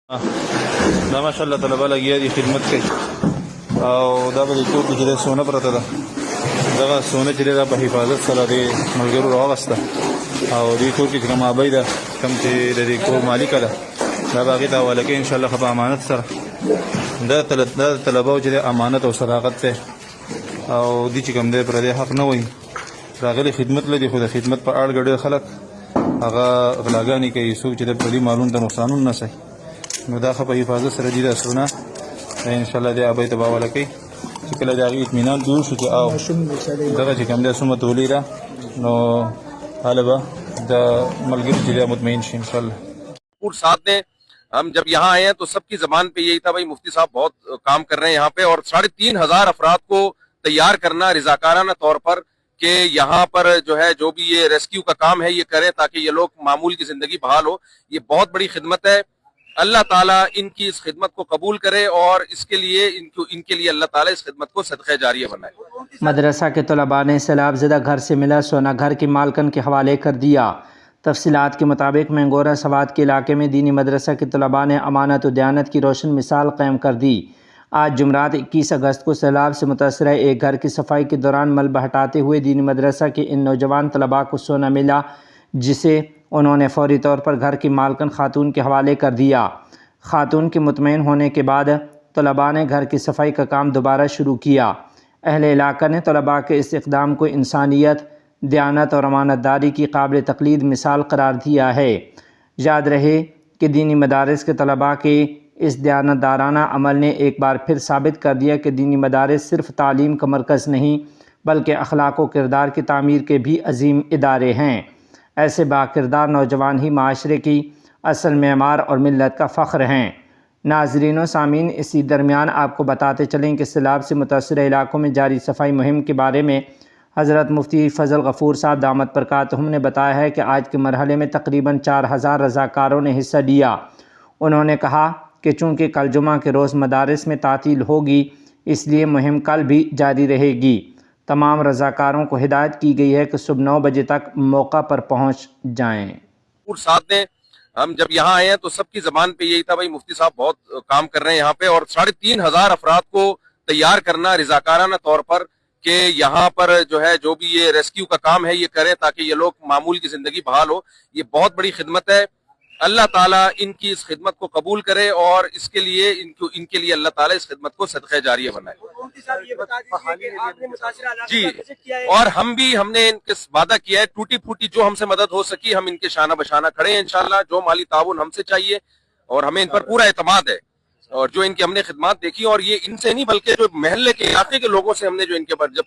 دا ماشاءالله طلبه لګیا دي خدمت کوي او دا به د کور کې چې سونه پرته ده دغه سونه چې دا په حفاظت سره د ملګرو راوسته او دې کور کې کوم ابۍ ده کوم چې د دې کور مالک ده دا باغې دا ولکه ان شاء الله په امانت سره دا طلبه چې امانت او صداقت ته او دې چې کوم دې پر دې حق نه وي راغلي خدمت لدی خو د خدمت په اړه ګډه خلک هغه غلاګانی کوي څوک چې د پردي مالونو ته نقصانونه نه سي نو دا خو په حفاظت سره دي دا سونه ان شاء الله دې ابۍ ته باور کوي چې کله دا غي اطمینان دور شو چې او دغه چې کوم دې سمه تولیدا نو طالبہ دا ملګری چې مطمئن شي ان شاء الله پور ساتھ دیں. ہم جب یہاں آئے ہیں تو سب کی زبان پہ یہی تھا بھائی مفتی صاحب بہت کام کر رہے ہیں یہاں پہ اور 3,500 افراد کو تیار کرنا رضاکارانہ طور پر کہ یہاں پر جو ہے جو بھی یہ ریسکیو کا کام ہے یہ کریں تاکہ یہ لوگ معمول کی زندگی بحال ہو. یہ بہت بڑی خدمت ہے. اللہ تعالیٰ ان کی اس خدمت کو قبول کرے اور اس کے لیے ان کے لیے اللہ تعالیٰ اس خدمت کو صدقہ جاریہ بنائے. مدرسہ کے طلباء نے سیلاب زدہ گھر سے ملا سونا گھر کی مالکن کے حوالے کر دیا. تفصیلات کے مطابق مینگورہ سوات کے علاقے میں دینی مدرسہ کے طلباء نے امانت و دیانت کی روشن مثال قائم کر دی. آج جمعرات 21 اگست کو سیلاب سے متاثرہ ایک گھر کی صفائی کے دوران ملبہ ہٹاتے ہوئے دینی مدرسہ کے ان نوجوان طلباء کو سونا ملا جسے انہوں نے فوری طور پر گھر کی مالکن خاتون کے حوالے کر دیا. خاتون کے مطمئن ہونے کے بعد طلباء نے گھر کی صفائی کا کام دوبارہ شروع کیا. اہل علاقہ نے طلباء کے اس اقدام کو انسانیت، دیانت اور امانت داری کی قابل تقلید مثال قرار دیا ہے. یاد رہے کہ دینی مدارس کے طلباء کے اس دیانت دارانہ عمل نے ایک بار پھر ثابت کر دیا کہ دینی مدارس صرف تعلیم کا مرکز نہیں بلکہ اخلاق و کردار کی تعمیر کے بھی عظیم ادارے ہیں. ایسے باکردار نوجوان ہی معاشرے کی اصل معمار اور ملت کا فخر ہیں. ناظرین و سامعین، اسی درمیان آپ کو بتاتے چلیں کہ سیلاب سے متاثرہ علاقوں میں جاری صفائی مہم کے بارے میں حضرت مفتی فضل غفور صاحب دامت برکاتہم نے بتایا ہے کہ آج کے مرحلے میں تقریباً 4,000 رضاکاروں نے حصہ لیا. انہوں نے کہا کہ چونکہ کل جمعہ کے روز مدارس میں تعطیل ہوگی اس لیے مہم کل بھی جاری رہے گی. تمام رضاکاروں کو ہدایت کی گئی ہے کہ صبح 9 بجے تک موقع پر پہنچ جائیں. پور ساتھ دیں. ہم جب یہاں آئے ہیں تو سب کی زبان پہ یہی تھا بھائی مفتی صاحب بہت کام کر رہے ہیں یہاں پہ اور 3,500 افراد کو تیار کرنا رضاکارانہ طور پر کہ یہاں پر جو ہے جو بھی یہ ریسکیو کا کام ہے یہ کریں تاکہ یہ لوگ معمول کی زندگی بحال ہو. یہ بہت بڑی خدمت ہے. اللہ تعالیٰ ان کی اس خدمت کو قبول کرے اور اس کے لیے ان کے لیے اللہ تعالیٰ اس خدمت کو صدقہ جاریہ بنائے. جی اور ہم نے ان کے وعدہ کیا ہے ٹوٹی پھوٹی جو ہم سے مدد ہو سکی ہم ان کے شانہ بشانہ کھڑے ہیں انشاءاللہ. جو مالی تعاون ہم سے چاہیے اور ہمیں ان پر پورا اعتماد ہے اور جو ان کی ہم نے خدمات دیکھی اور یہ ان سے نہیں بلکہ جو محلے کے علاقے کے لوگوں سے ہم نے جو ان کے پر جب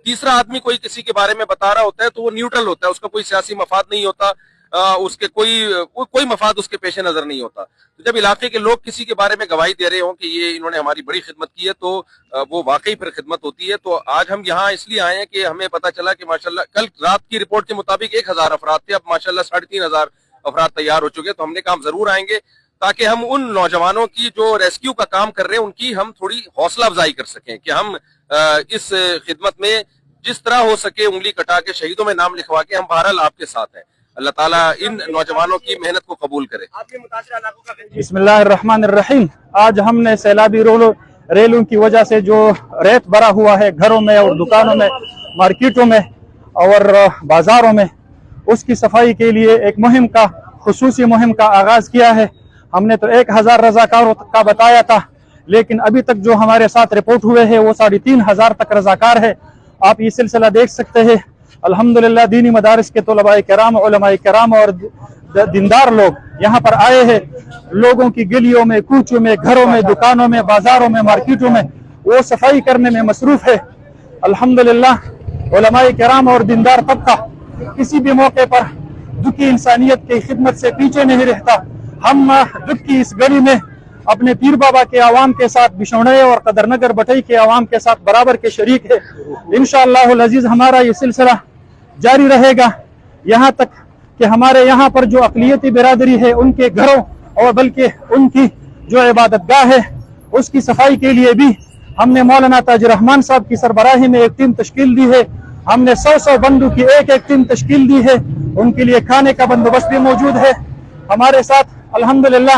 تیسرا آدمی کوئی کسی کے بارے میں بتا رہا ہوتا ہے تو وہ نیوٹرل ہوتا ہے، اس کا کوئی سیاسی مفاد نہیں ہوتا، اس کے کوئی مفاد اس کے پیش نظر نہیں ہوتا. تو جب علاقے کے لوگ کسی کے بارے میں گواہی دے رہے ہوں کہ یہ انہوں نے ہماری بڑی خدمت کی ہے تو وہ واقعی پھر خدمت ہوتی ہے. تو آج ہم یہاں اس لیے آئے ہیں کہ ہمیں پتہ چلا کہ ماشاءاللہ کل رات کی رپورٹ کے مطابق 1,000 افراد تھے، اب ماشاءاللہ 3,500 افراد تیار ہو چکے. تو ہم نے کام ضرور آئیں گے تاکہ ہم ان نوجوانوں کی جو ریسکیو کا کام کر رہے ہیں ان کی ہم تھوڑی حوصلہ افزائی کر سکیں کہ ہم اس خدمت میں جس طرح ہو سکے انگلی کٹا کے شہیدوں میں نام لکھوا کے ہم بہرحال آپ کے ساتھ ہیں. اللہ تعالیٰ ان نوجوانوں کی محنت کو قبول کرے. بسم اللہ الرحمن الرحیم. آج ہم نے سیلابی ریلوں کی وجہ سے جو ریت بھرا ہوا ہے گھروں میں اور دکانوں میں، مارکیٹوں میں اور بازاروں میں، اس کی صفائی کے لیے ایک خصوصی مہم کا آغاز کیا ہے. ہم نے تو 1,000 رضاکاروں کا بتایا تھا لیکن ابھی تک جو ہمارے ساتھ رپورٹ ہوئے ہیں وہ 3,500 تک رضاکار ہے. آپ یہ سلسلہ دیکھ سکتے ہیں. الحمدللہ دینی مدارس کے طلباء کرام، علماء کرام اور دیندار لوگ یہاں پر آئے ہیں. لوگوں کی گلیوں میں، کوچوں میں، گھروں میں، دکانوں میں، بازاروں میں، مارکیٹوں میں وہ صفائی کرنے میں مصروف ہے. الحمدللہ علماء کرام اور دیندار طبقہ کسی بھی موقع پر دکھی انسانیت کی خدمت سے پیچھے نہیں رہتا. ہم دکھ کی اس گھڑی میں اپنے پیر بابا کے عوام کے ساتھ، بشوڑے اور قدر نگر بٹئی کے عوام کے ساتھ برابر کے شریک ہے. انشاءاللہ العزیز ہمارا یہ سلسلہ جاری رہے گا یہاں تک کہ ہمارے یہاں پر جو اقلیتی برادری ہے ان کے گھروں اور بلکہ ان کی جو عبادت گاہ ہے اس کی صفائی کے لیے بھی ہم نے مولانا تاج الرحمان صاحب کی سربراہی میں ایک ٹیم تشکیل دی ہے. ہم نے 100 بندوں کی ایک ٹیم تشکیل دی ہے. ان کے لیے کھانے کا بندوبست بھی موجود ہے. ہمارے ساتھ الحمدللہ